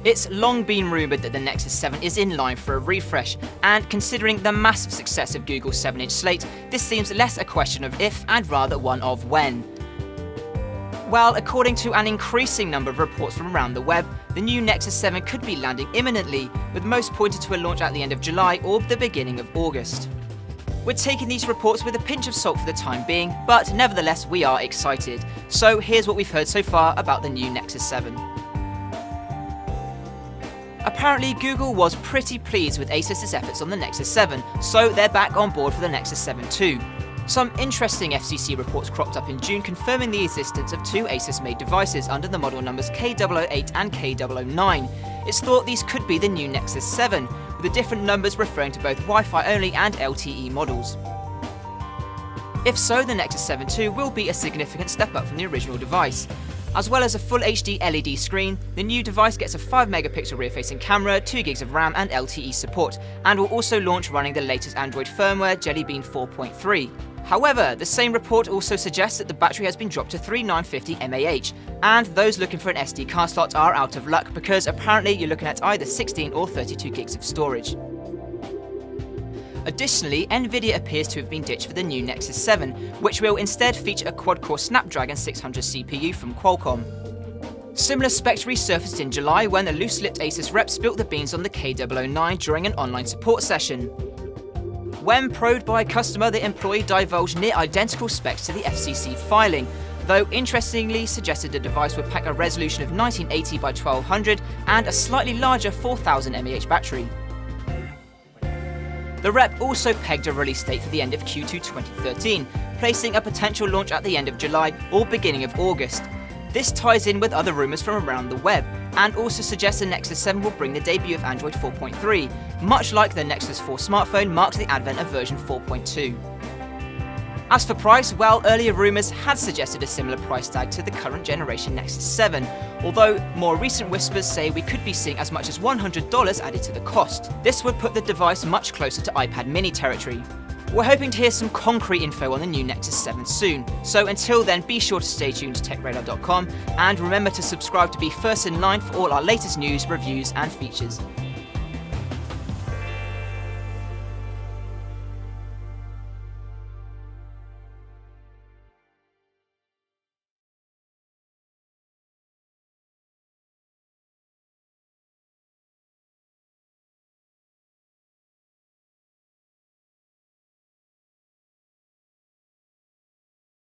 It's long been rumoured that the Nexus 7 is in line for a refresh, and considering the massive success of Google's 7-inch slate, this seems less a question of if and rather one of when. Well, according to an increasing number of reports from around the web, the new Nexus 7 could be landing imminently, with most pointed to a launch at the end of July or the beginning of August. We're taking these reports with a pinch of salt for the time being, but nevertheless we are excited. So here's what we've heard so far about the new Nexus 7. Apparently, Google was pretty pleased with Asus's efforts on the Nexus 7, so they're back on board for the Nexus 7 too. Some interesting FCC reports cropped up in June confirming the existence of two Asus-made devices under the model numbers K008 and K009. It's thought these could be the new Nexus 7, with the different numbers referring to both Wi-Fi only and LTE models. If so, the Nexus 7 II will be a significant step up from the original device. As well as a full HD LED screen, the new device gets a 5-megapixel rear-facing camera, 2GB of RAM and LTE support, and will also launch running the latest Android firmware Jelly Bean 4.3. However, the same report also suggests that the battery has been dropped to 3950 mAh, and those looking for an SD card slot are out of luck because apparently you're looking at either 16 or 32GB of storage. Additionally, Nvidia appears to have been ditched for the new Nexus 7, which will instead feature a quad-core Snapdragon 600 CPU from Qualcomm. Similar specs resurfaced in July when a loose-lipped Asus rep spilt the beans on the K009 during an online support session. When probed by a customer, the employee divulged near-identical specs to the FCC filing, though interestingly suggested the device would pack a resolution of 1980 by 1200 and a slightly larger 4000 mAh battery. The rep also pegged a release date for the end of Q2 2013, placing a potential launch at the end of July or beginning of August. This ties in with other rumours from around the web, and also suggests the Nexus 7 will bring the debut of Android 4.3, much like the Nexus 4 smartphone marks the advent of version 4.2. As for price, well, earlier rumours had suggested a similar price tag to the current generation Nexus 7, although more recent whispers say we could be seeing as much as $100 added to the cost. This would put the device much closer to iPad mini territory. We're hoping to hear some concrete info on the new Nexus 7 soon, so until then be sure to stay tuned to techradar.com and remember to subscribe to be first in line for all our latest news, reviews and features.